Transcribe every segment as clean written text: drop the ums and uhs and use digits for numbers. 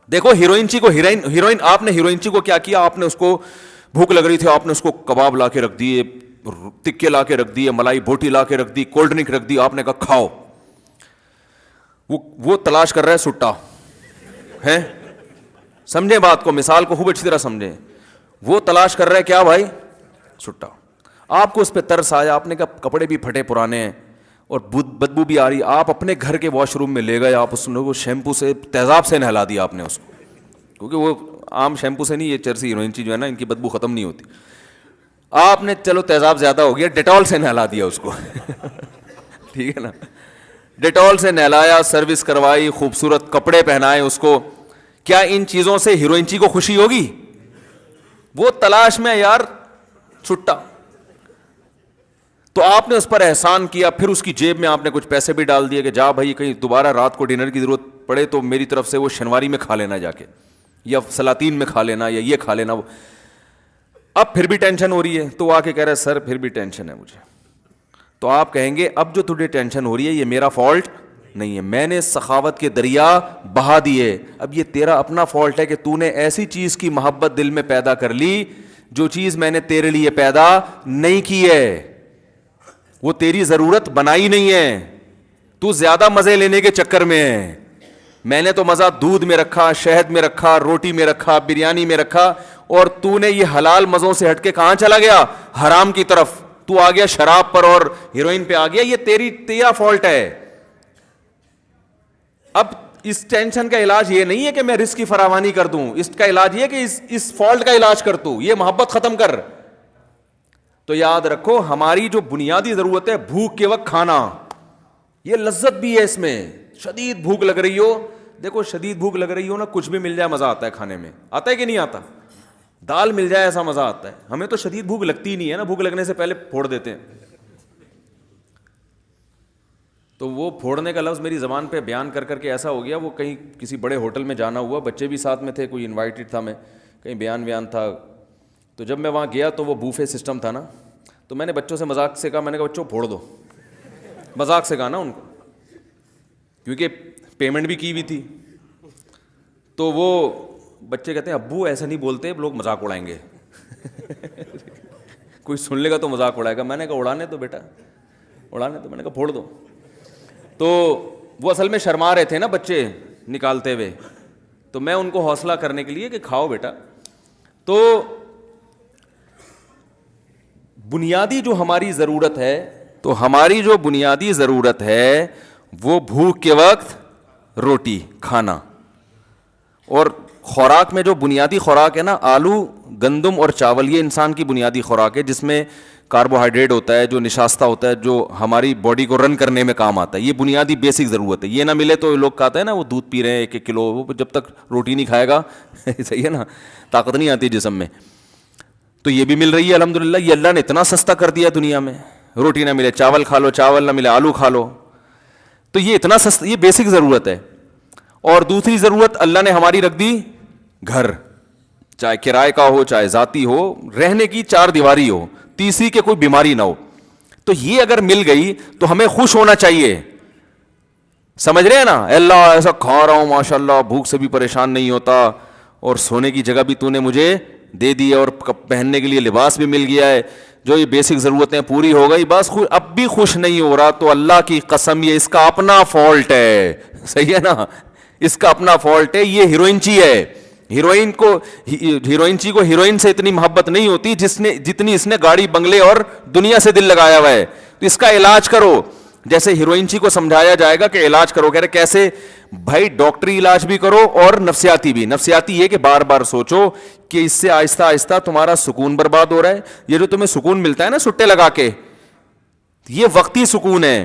دیکھو ہیروئن آپ نے ہیروئنچی کو کیا کیا, آپ نے اس کو بھوک لگ رہی تھی, آپ نے اس کو کباب لا کے رکھ دیے, تکے لا کے رکھ دیے, ملائی بوٹی لا کے رکھ دی, کولڈ ڈرنک رکھ دی, آپ نے کہا کھاؤ. وہ تلاش کر رہا ہے سٹا ہے, سمجھیں بات کو, مثال کو خوب اچھی طرح سمجھیں. وہ تلاش کر رہا ہے کیا بھائی, سٹا. آپ کو اس پہ ترس آیا, آپ نے کہا کپڑے بھی پھٹے پرانے ہیں اور بدبو بھی آ رہی, آپ اپنے گھر کے واش روم میں لے گئے, آپ اس کو شیمپو سے تیزاب سے نہلا دیا آپ نے اس کو, کیونکہ وہ عام شیمپو سے نہیں, یہ چرسی ہیروئنچی جو ہے نا ان کی بدبو ختم نہیں ہوتی. آپ نے چلو تیزاب زیادہ ہو گیا, ڈیٹول سے نہلا دیا اس کو ٹھیک ہے نا, ڈیٹول سے نہلایا, سروس کروائی, خوبصورت کپڑے پہنائے اس کو. کیا ان چیزوں سے ہیروئنچی کو خوشی ہوگی؟ وہ تلاش میں یار چھٹا. تو آپ نے اس پر احسان کیا, پھر اس کی جیب میں آپ نے کچھ پیسے بھی ڈال دیے کہ جا بھائی کہیں دوبارہ رات کو ڈنر کی ضرورت پڑے تو میری طرف سے وہ شنواری میں کھا لینا جا کے, یا سلاطین میں کھا لینا, یا یہ کھا لینا. اب پھر بھی ٹینشن ہو رہی ہے, تو آ کے کہہ رہا ہے سر پھر بھی ٹینشن ہے مجھے. تو آپ کہیں گے اب جو تجھے ٹینشن ہو رہی ہے یہ میرا فالٹ نہیں ہے, میں نے سخاوت کے دریا بہا دیے, اب یہ تیرا اپنا فالٹ ہے کہ تو نے ایسی چیز کی محبت دل میں پیدا کر لی جو چیز میں نے تیرے لیے پیدا نہیں کی ہے, وہ تیری ضرورت بنائی نہیں ہے, تو زیادہ مزے لینے کے چکر میں ہے. میں نے تو مزہ دودھ میں رکھا, شہد میں رکھا, روٹی میں رکھا, بریانی میں رکھا, اور تو نے یہ حلال مزوں سے ہٹ کے کہاں چلا گیا, حرام کی طرف. تو آ گیا شراب پر اور ہیروئن پہ آ گیا, یہ تیرا فالٹ ہے. اب اس ٹینشن کا علاج یہ نہیں ہے کہ میں رزق کی فراوانی کر دوں, اس کا علاج یہ کہ اس فالٹ کا علاج کر تو, یہ محبت ختم کر. تو یاد رکھو ہماری جو بنیادی ضرورت ہے بھوک کے وقت کھانا, یہ لذت بھی ہے اس میں. شدید بھوک لگ رہی ہو, دیکھو شدید بھوک لگ رہی ہو نا, کچھ بھی مل جائے مزہ آتا ہے کھانے میں, آتا ہے کہ نہیں آتا؟ دال مل جائے ایسا مزہ آتا ہے. ہمیں تو شدید بھوک لگتی نہیں ہے نا, بھوک لگنے سے پہلے پھوڑ دیتے ہیں. تو وہ پھوڑنے کا لفظ میری زبان پہ بیان کر کر کے ایسا ہو گیا, وہ کہیں کسی بڑے ہوٹل میں جانا ہوا, بچے بھی ساتھ میں تھے, کوئی انوائٹڈ تھا, میں کہیں بیان تھا. تو جب میں وہاں گیا تو وہ بوفے سسٹم تھا نا, تو میں نے بچوں سے مذاق سے کہا, میں نے کہا بچوں پھوڑ دو, مذاق سے کہا نا ان کو, کیونکہ پیمنٹ بھی کی ہوئی تھی. تو وہ بچے کہتے ہیں ابو ایسا نہیں بولتے, لوگ مذاق اڑائیں گے کوئی سن لے گا تو مذاق اڑائے گا. میں نے کہا اڑانے تو بیٹا, اڑانے تو. میں نے کہا پھوڑ دو. تو وہ اصل میں شرما رہے تھے نا بچے نکالتے ہوئے, تو میں ان کو حوصلہ کرنے کے لیے کہ کھاؤ بیٹا. تو بنیادی جو ہماری ضرورت ہے, تو ہماری جو بنیادی ضرورت ہے وہ بھوک کے وقت روٹی کھانا. اور خوراک میں جو بنیادی خوراک ہے نا, آلو, گندم اور چاول, یہ انسان کی بنیادی خوراک ہے جس میں کاربوہائیڈریٹ ہوتا ہے, جو نشاستہ ہوتا ہے, جو ہماری باڈی کو رن کرنے میں کام آتا ہے. یہ بنیادی بیسک ضرورت ہے. یہ نہ ملے تو لوگ کہتے ہیں نا وہ دودھ پی رہے ہیں 1 کلو, وہ جب تک روٹی نہیں کھائے گا صحیح ہے نا, طاقت نہیں آتی جسم میں. تو یہ بھی مل رہی ہے الحمدللہ. یہ اللہ نے اتنا سستا کر دیا دنیا میں, روٹی نہ ملے چاول کھا لو, چاول نہ ملے آلو کھا لو. تو یہ اتنا سستا, یہ بیسک ضرورت ہے. اور دوسری ضرورت اللہ نے ہماری رکھ دی گھر, چاہے کرائے کا ہو چاہے ذاتی ہو, رہنے کی 4 دیواری ہو, تیسری کے کوئی بیماری نہ ہو. تو یہ اگر مل گئی تو ہمیں خوش ہونا چاہیے. سمجھ رہے ہیں نا, اللہ ایسا کھا رہا ہوں ماشاءاللہ, بھوک سے بھی پریشان نہیں ہوتا, اور سونے کی جگہ بھی تو نے مجھے دے دی, اور پہننے کے لیے لباس بھی مل گیا ہے, جو یہ بیسک ضرورتیں پوری ہو گئی, بس اب بھی خوش نہیں ہو رہا, تو اللہ کی قسم یہ اس کا اپنا فالٹ ہے. صحیح ہے نا, اس کا اپنا فالٹ ہے. یہ ہیروئنچی ہے. ہیروئنچی کو ہیروئن سے اتنی محبت نہیں ہوتی جتنی اس نے گاڑی بنگلے اور دنیا سے دل لگایا ہوا ہے. تو اس کا علاج کرو, جیسے ہیروئنچی کو سمجھایا جائے گا کہ علاج کرو. کہہ رہے کیسے بھائی, ڈاکٹری علاج بھی کرو اور نفسیاتی بھی. نفسیاتی یہ کہ بار بار سوچو کہ اس سے آہستہ آہستہ تمہارا سکون برباد ہو رہا ہے. یہ جو تمہیں سکون ملتا ہے نا سٹے لگا کے, یہ وقتی سکون ہے.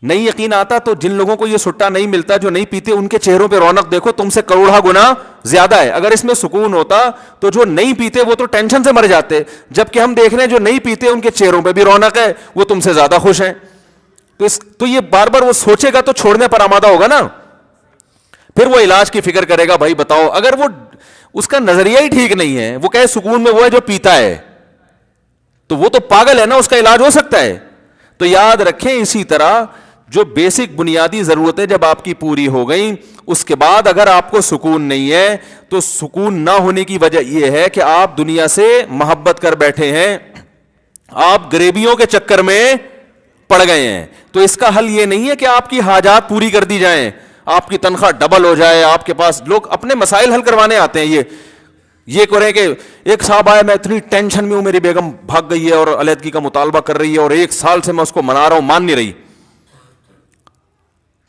نہیں یقین آتا تو جن لوگوں کو یہ سٹا نہیں ملتا, جو نہیں پیتے, ان کے چہروں پہ رونق دیکھو, تم سے کروڑا گنا زیادہ ہے. اگر اس میں سکون ہوتا تو جو نہیں پیتے وہ تو ٹینشن سے مر جاتے, جبکہ ہم دیکھ رہے ہیں جو نہیں پیتے ان کے چہروں پہ بھی رونق ہے, وہ تم سے زیادہ خوش ہیں. تو یہ بار بار وہ سوچے گا تو چھوڑنے پر آمادہ ہوگا نا, پھر وہ علاج کی فکر کرے گا. بھائی بتاؤ, اگر وہ اس کا نظریہ ہی ٹھیک نہیں ہے, وہ کہے سکون میں وہ ہے جو پیتا ہے, تو وہ تو پاگل ہے نا, اس کا علاج ہو سکتا ہے. تو یاد رکھیں اسی طرح جو بیسک بنیادی ضرورتیں جب آپ کی پوری ہو گئیں, اس کے بعد اگر آپ کو سکون نہیں ہے تو سکون نہ ہونے کی وجہ یہ ہے کہ آپ دنیا سے محبت کر بیٹھے ہیں, آپ غریبیوں کے چکر میں پڑ گئے ہیں. تو اس کا حل یہ نہیں ہے کہ آپ کی حاجات پوری کر دی جائیں, آپ کی تنخواہ ڈبل ہو جائے, آپ کے پاس لوگ اپنے مسائل حل کروانے آتے ہیں. یہ کریں کہ ایک صاحب آئے, میں اتنی ٹینشن میں ہوں, میری بیگم بھاگ گئی ہے اور علیحدگی کا مطالبہ کر رہی ہے اور 1 سال سے میں اس کو منا رہا ہوں, مان نہیں رہی.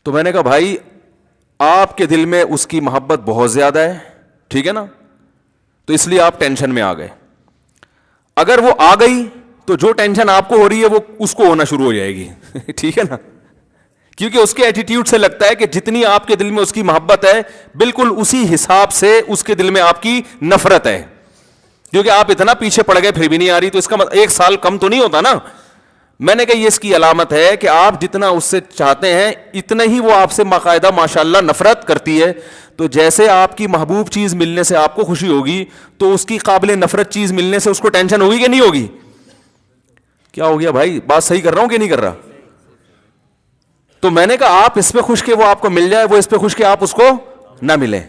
تو میں نے کہا بھائی آپ کے دل میں اس کی محبت بہت زیادہ ہے, ٹھیک ہے نا, تو اس لیے آپ ٹینشن میں آ گئے. اگر وہ آ گئی تو جو ٹینشن آپ کو ہو رہی ہے وہ اس کو ہونا شروع ہو جائے گی. ٹھیک ہے نا, کیونکہ اس کے ایٹیٹیوڈ سے لگتا ہے کہ جتنی آپ کے دل میں اس کی محبت ہے بالکل اسی حساب سے اس کے دل میں آپ کی نفرت ہے. کیونکہ آپ اتنا پیچھے پڑ گئے پھر بھی نہیں آ رہی, تو اس کا 1 سال کم تو نہیں ہوتا نا. میں نے کہا یہ اس کی علامت ہے کہ آپ جتنا اس سے چاہتے ہیں اتنا ہی وہ آپ سے باقاعدہ ماشاءاللہ نفرت کرتی ہے. تو جیسے آپ کی محبوب چیز ملنے سے آپ کو خوشی ہوگی, تو اس کی قابل نفرت چیز ملنے سے اس کو ٹینشن ہوگی کہ نہیں ہوگی؟ کیا ہو گیا بھائی, بات صحیح کر رہا ہوں کہ نہیں کر رہا؟ تو میں نے کہا آپ اس پہ خوش کہ وہ آپ کو مل جائے, وہ اس پہ خوش کہ آپ اس کو نہ ملیں.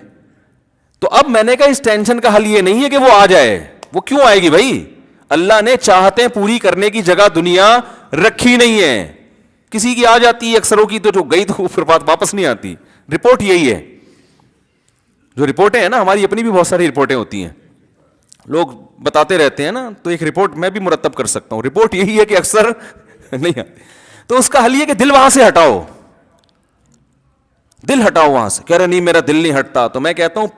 تو اب میں نے کہا اس ٹینشن کا حل یہ نہیں ہے کہ وہ آ جائے. وہ کیوں آئے گی بھائی؟ اللہ نے چاہتے پوری کرنے کی جگہ دنیا رکھی نہیں ہے. کسی کی آ جاتی ہے, اکثروں کی تو جو گئی تو پھر بات واپس نہیں آتی. رپورٹ یہی ہے, جو رپورٹیں ہیں نا ہماری اپنی بھی بہت ساری رپورٹیں ہوتی ہیں, لوگ بتاتے رہتے ہیں نا, تو ایک رپورٹ میں بھی مرتب کر سکتا ہوں. رپورٹ یہی ہے کہ اکثر نہیں آتی. تو اس کا حل یہ کہ دل وہاں سے ہٹاؤ, دل ہٹاؤ وہاں سے. کہہ رہے نہیں میرا دل نہیں ہٹتا. تو میں کہتا ہوں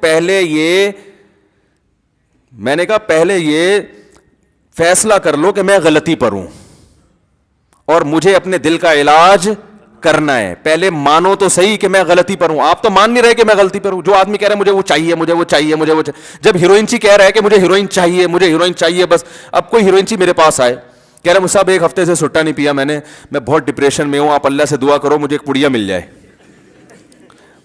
میں نے کہا پہلے یہ فیصلہ کر لو کہ میں غلطی پر ہوں اور مجھے اپنے دل کا علاج کرنا ہے. پہلے مانو تو صحیح کہ میں غلطی پر ہوں. آپ تو مان نہیں رہے کہ میں غلطی پر ہوں. جو آدمی کہہ رہا ہے مجھے وہ چاہیے, مجھے وہ چاہیے, مجھے وہ چاہیے. جب ہیروئن چی کہہ رہا ہے کہ مجھے ہیروئن چاہیے, مجھے ہیروئن چاہیے بس. اب کوئی ہیروئن چی میرے پاس آئے, کہہ رہا مجھ صاحب 1 ہفتے سے سٹا نہیں پیا میں بہت ڈپریشن میں ہوں, آپ اللہ سے دعا کرو مجھے ایک پڑیا مل جائے.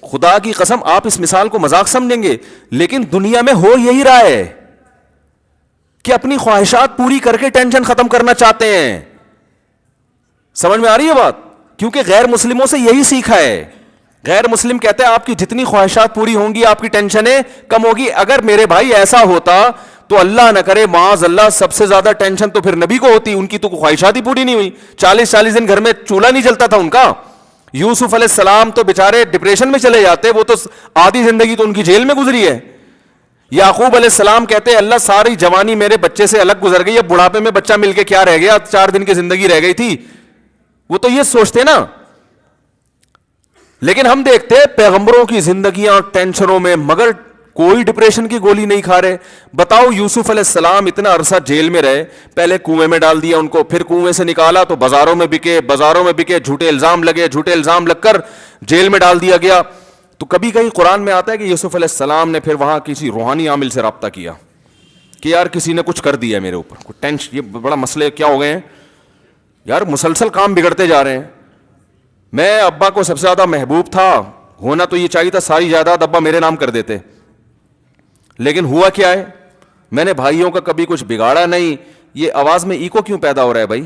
خدا کی قسم آپ اس مثال کو مذاق سمجھیں گے, لیکن دنیا میں ہو یہی رہا ہے کہ اپنی خواہشات پوری کر کے ٹینشن ختم کرنا چاہتے ہیں. سمجھ میں آ رہی ہے بات؟ کیونکہ غیر مسلموں سے یہی سیکھا ہے. غیر مسلم کہتے ہیں آپ کی جتنی خواہشات پوری ہوں گی آپ کی ٹینشنیں کم ہوگی. اگر میرے بھائی ایسا ہوتا تو اللہ نہ کرے معاذ اللہ سب سے زیادہ ٹینشن تو پھر نبی کو ہوتی. ان کی تو خواہشات ہی پوری نہیں ہوئی. 40 دن گھر میں چولہا نہیں جلتا تھا ان کا. یوسف علیہ السلام تو بےچارے ڈپریشن میں چلے جاتے, وہ تو آدھی زندگی تو ان کی جیل میں گزری ہے. یعقوب علیہ السلام کہتے ہیں اللہ ساری جوانی میرے بچے سے الگ گزر گئی, اب بڑھاپے میں بچہ مل کے کیا رہ گیا, 4 دن کی زندگی رہ گئی تھی. وہ تو یہ سوچتے نا. لیکن ہم دیکھتے پیغمبروں کی زندگیاں ٹینشنوں میں, مگر کوئی ڈپریشن کی گولی نہیں کھا رہے. بتاؤ یوسف علیہ السلام اتنا عرصہ جیل میں رہے, پہلے کنویں میں ڈال دیا ان کو, پھر کنویں سے نکالا تو بازاروں میں بکے, جھوٹے الزام لگ کر جیل میں ڈال دیا گیا. تو کبھی کہیں قرآن میں آتا ہے کہ یوسف علیہ السلام نے پھر وہاں کسی روحانی عامل سے رابطہ کیا کہ یار کسی نے کچھ کر دیا میرے اوپر, کوئی ٹینشن, یہ بڑا مسئلے کیا ہو گئے ہیں یار, مسلسل کام بگڑتے جا رہے ہیں. میں ابا کو سب سے زیادہ محبوب تھا, ہونا تو یہ چاہیے تھا ساری جائیداد ابا میرے نام کر دیتے, لیکن ہوا کیا ہے, میں نے بھائیوں کا کبھی کچھ بگاڑا نہیں. یہ آواز میں ایکو کیوں پیدا ہو رہا ہے بھائی؟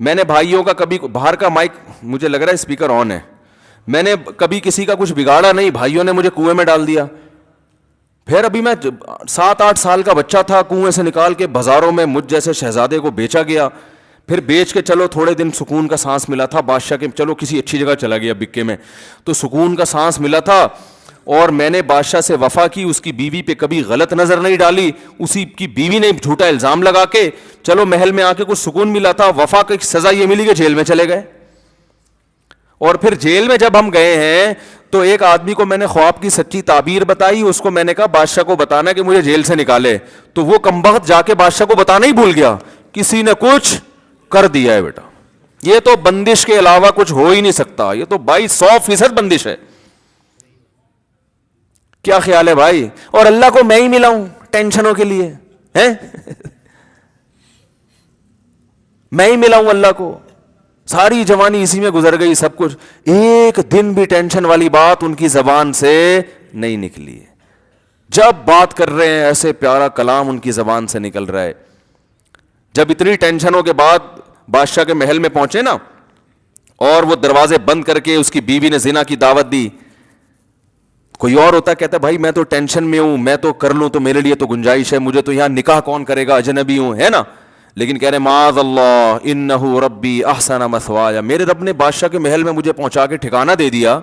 میں نے بھائیوں کا کبھی, باہر کا مائک مجھے لگ رہا ہے اسپیکر آن ہے, میں نے کبھی کسی کا کچھ بگاڑا نہیں, بھائیوں نے مجھے کنویں میں ڈال دیا. پھر ابھی میں 7-8 سال کا بچہ تھا, کنویں سے نکال کے بازاروں میں مجھ جیسے شہزادے کو بیچا گیا. پھر بیچ کے چلو تھوڑے دن سکون کا سانس ملا تھا بادشاہ کے, چلو کسی اچھی جگہ چلا گیا بکے میں, تو سکون کا سانس ملا تھا. اور میں نے بادشاہ سے وفا کی, اس کی بیوی پہ کبھی غلط نظر نہیں ڈالی, اسی کی بیوی نے جھوٹا الزام لگا کے چلو محل میں آ کے کچھ سکون ملا تھا. وفا کی سزا یہ ملی کہ جیل میں چلے گئے. اور پھر جیل میں جب ہم گئے ہیں تو ایک آدمی کو میں نے خواب کی سچی تعبیر بتائی, اس کو میں نے کہا بادشاہ کو بتانا کہ مجھے جیل سے نکالے, تو وہ کمبخت جا کے بادشاہ کو بتانا ہی بھول گیا, کسی نے کچھ کر دیا ہے بیٹا. یہ تو بندش کے علاوہ کچھ ہو ہی نہیں سکتا, یہ تو 100% بندش ہے. کیا خیال ہے بھائی؟ اور اللہ کو میں ہی ملا ہوں ٹینشنوں کے لیے, ہیں میں ہی ملا ہوں اللہ کو, ساری جوانی اسی میں گزر گئی, سب کچھ, ایک دن بھی ٹینشن والی بات ان کی زبان سے نہیں نکلی. جب بات کر رہے ہیں ایسے پیارا کلام ان کی زبان سے نکل رہا ہے. جب اتنی ٹینشنوں کے بعد بادشاہ کے محل میں پہنچے نا, اور وہ دروازے بند کر کے اس کی بیوی نے زنا کی دعوت دی. کوئی اور ہوتا کہتا بھائی میں تو ٹینشن میں ہوں, میں تو کر لوں تو میرے لیے تو گنجائش ہے, مجھے تو یہاں نکاح کون کرے گا, اجنبی ہوں, ہے نا. لیکن کہہ رہے معاذ اللہ انہ ربی احسن مثوایا, میرے رب نے بادشاہ کے محل میں مجھے پہنچا کے ٹھکانہ دے دیا,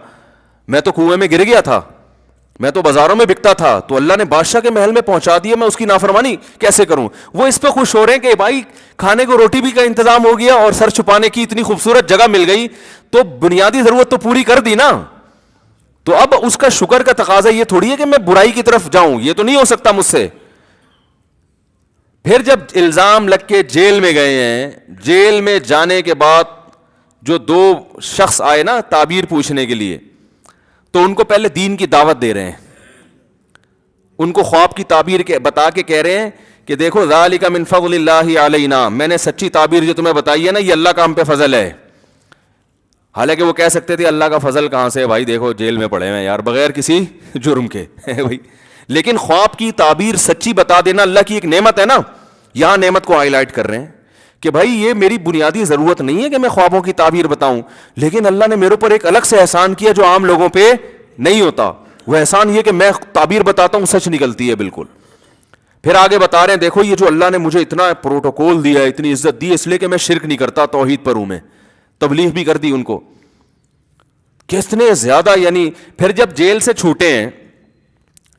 میں تو کنویں میں گر گیا تھا, میں تو بازاروں میں بکتا تھا, تو اللہ نے بادشاہ کے محل میں پہنچا دیا, میں اس کی نافرمانی کیسے کروں. وہ اس پہ خوش ہو رہے ہیں کہ بھائی کھانے کو روٹی بھی کا انتظام ہو گیا اور سر چھپانے کی اتنی خوبصورت جگہ مل گئی, تو بنیادی ضرورت تو پوری کر دی نا. تو اب اس کا شکر کا تقاضا یہ تھوڑی ہے کہ میں برائی کی طرف جاؤں, یہ تو نہیں ہو سکتا مجھ سے. پھر جب الزام لگ کے جیل میں گئے ہیں, جیل میں جانے کے بعد جو 2 شخص آئے نا تعبیر پوچھنے کے لیے, تو ان کو پہلے دین کی دعوت دے رہے ہیں, ان کو خواب کی تعبیر کے بتا کے کہہ رہے ہیں کہ دیکھو ذالک من فضل اللہ علینا, میں نے سچی تعبیر جو تمہیں بتائی ہے نا یہ اللہ کا ہم پہ فضل ہے. حالانکہ وہ کہہ سکتے تھے اللہ کا فضل کہاں سے بھائی, دیکھو جیل میں پڑے ہیں یار بغیر کسی جرم کے بھائی. لیکن خواب کی تعبیر سچی بتا دینا اللہ کی ایک نعمت ہے نا, یہاں نعمت کو ہائی لائٹ کر رہے ہیں کہ بھائی یہ میری بنیادی ضرورت نہیں ہے کہ میں خوابوں کی تعبیر بتاؤں, لیکن اللہ نے میرے اوپر ایک الگ سے احسان کیا جو عام لوگوں پہ نہیں ہوتا. وہ احسان یہ کہ میں تعبیر بتاتا ہوں سچ نکلتی ہے بالکل. پھر آگے بتا رہے ہیں دیکھو یہ جو اللہ نے مجھے اتنا پروٹوکول دیا ہے, اتنی عزت دی, اس لیے کہ میں شرک نہیں کرتا, توحید پر ہوں, میں تبلیغ بھی کر دی ان کو. کتنے زیادہ, یعنی پھر جب جیل سے چھوٹے ہیں,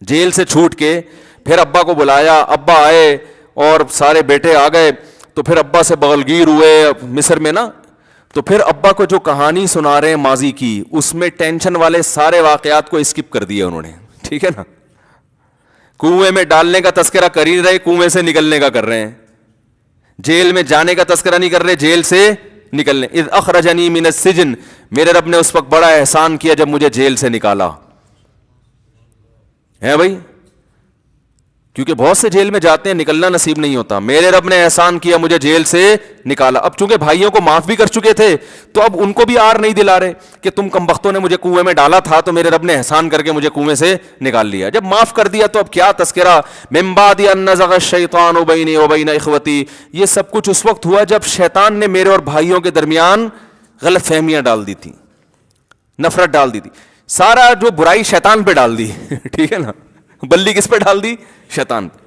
جیل سے چھوٹ کے پھر ابا کو بلایا, ابا آئے اور سارے بیٹے آ گئے, تو پھر ابا سے بغلگیر ہوئے مصر میں نا, تو پھر ابا کو جو کہانی سنا رہے ہیں ماضی کی, اس میں ٹینشن والے سارے واقعات کو اسکپ کر دیا انہوں نے, ٹھیک ہے نا. کنویں میں ڈالنے کا تذکرہ کر ہی رہے, کنویں سے نکلنے کا کر رہے ہیں. جیل میں جانے کا تذکرہ نہیں کر رہے, جیل سے نکلنے. اذ اخرجنی من السجن, میرے رب نے اس وقت بڑا احسان کیا جب مجھے جیل سے نکالا ہے بھائی, کیونکہ بہت سے جیل میں جاتے ہیں نکلنا نصیب نہیں ہوتا. میرے رب نے احسان کیا مجھے جیل سے نکالا. اب چونکہ بھائیوں کو معاف بھی کر چکے تھے تو اب ان کو بھی آر نہیں دلا رہے کہ تم کمبختوں نے مجھے کنویں میں ڈالا تھا تو میرے رب نے احسان کر کے مجھے کنویں سے نکال لیا. جب معاف کر دیا تو اب کیا تذکرہ, من بعد ان نزغ الشیطان بینی وبین اخوتی, یہ سب کچھ اس وقت ہوا جب شیطان نے میرے اور بھائیوں کے درمیان غلط فہمیاں ڈال دی تھی, نفرت ڈال دی تھی. سارا جو برائی شیطان پہ ڈال دی, ٹھیک ہے نا, بلی کس پہ ڈال دی, شیطان پہ.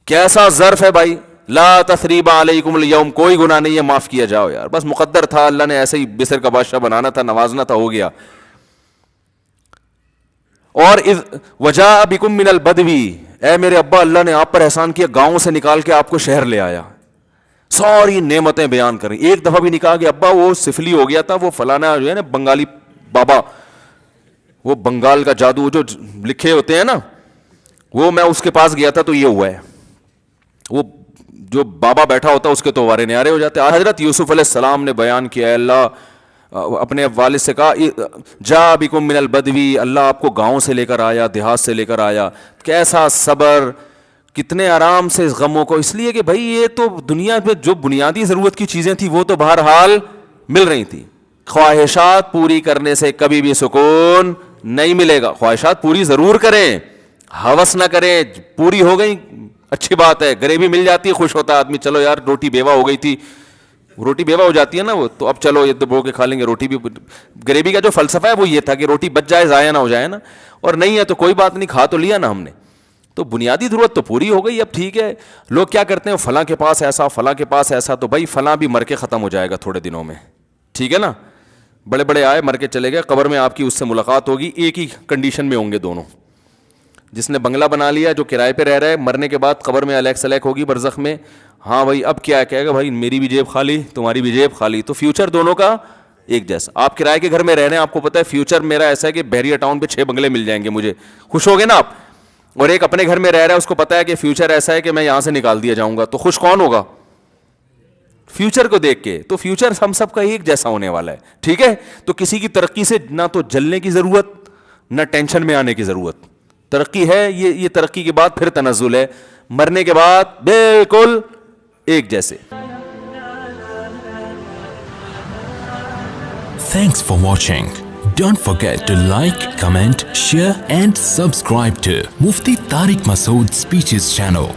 کیسا ظرف ہے بھائی, لا تثریب علیکم اليوم, کوئی گناہ نہیں ہے, معاف کیا جاؤ یار, بس مقدر تھا, اللہ نے ایسے ہی مصر کا بادشاہ بنانا تھا, نوازنا تھا, ہو گیا. اور اذ وجاء بکم من البدوی, اے میرے ابا اللہ نے آپ پر احسان کیا, گاؤں سے نکال کے آپ کو شہر لے آیا, ساری نعمتیں بیان کریں. ایک دفعہ بھی نہیں کہا کہ ابا وہ سفلی ہو گیا تھا, وہ فلانا جو ہے نا بنگالی بابا, وہ بنگال کا جادو جو لکھے ہوتے ہیں نا, وہ میں اس کے پاس گیا تھا تو یہ ہوا ہے. وہ جو بابا بیٹھا ہوتا اس کے تو وارے نیارے ہو جاتے. حضرت یوسف علیہ السلام نے بیان کیا, اللہ اپنے والد سے کہا جا بکم من البدوی, اللہ آپ کو گاؤں سے لے کر آیا, دیہات سے لے کر آیا. کیسا صبر, کتنے آرام سے اس غموں کو, اس لیے کہ بھائی یہ تو دنیا میں جو بنیادی ضرورت کی چیزیں تھیں وہ تو بہرحال مل رہی تھی. خواہشات پوری کرنے سے کبھی بھی سکون نہیں ملے گا. خواہشات پوری ضرور کریں, ہوس نہ کریں, پوری ہو گئی اچھی بات ہے, گریوی مل جاتی ہے خوش ہوتا ہے آدمی, چلو یار روٹی بیوہ ہو گئی تھی, روٹی بیوہ ہو جاتی ہے نا وہ, تو اب چلو یہ دبو کے کھا لیں گے روٹی بھی. گریوی کا جو فلسفہ ہے وہ یہ تھا کہ روٹی بچ جائے, ضائع نہ ہو جائے نا, اور نہیں ہے تو کوئی بات نہیں, کھا تو لیا نا ہم نے, تو بنیادی ضرورت تو پوری ہو گئی. اب ٹھیک ہے, لوگ کیا کرتے ہیں, فلاں کے پاس ایسا, فلاں کے پاس ایسا, تو بھائی فلاں بھی مر کے ختم ہو جائے گا تھوڑے دنوں میں, ٹھیک ہے نا. بڑے بڑے آئے مر کے چلے گئے, قبر میں آپ کی اس سے ملاقات ہوگی, ایک ہی کنڈیشن میں ہوں گے دونوں. جس نے بنگلہ بنا لیا, جو کرائے پہ رہ رہا ہے, مرنے کے بعد قبر میں الیک سلیک ہوگی برزخ میں, ہاں بھائی اب کیا کہے گا, بھائی میری بھی جیب خالی, تمہاری بھی جیب خالی. تو فیوچر دونوں کا ایک جیسا. آپ کرائے کے گھر میں رہ رہے ہیں, آپ کو پتہ ہے فیوچر میرا ایسا ہے کہ بحریہ ٹاؤن پہ 6 بنگلے مل جائیں گے مجھے, خوش ہو گے نا آپ. اور ایک اپنے گھر میں رہ رہا ہے, اس کو پتہ ہے کہ فیوچر ایسا ہے کہ میں یہاں سے نکال دیا جاؤں گا, تو خوش کون ہوگا, فیوچر کو دیکھ کے. تو فیوچر ہم سب کا ایک جیسا ہونے والا ہے, ٹھیک ہے. تو کسی کی ترقی سے نہ تو جلنے کی ضرورت, نہ ٹینشن میں آنے کی ضرورت. ترقی ہے یہ ترقی کے بعد پھر تنزل ہے, مرنے کے بعد بالکل ایک جیسے. Thanks for watching. Don't forget to like, comment, share and subscribe to Mufti Tariq Masood Speeches channel.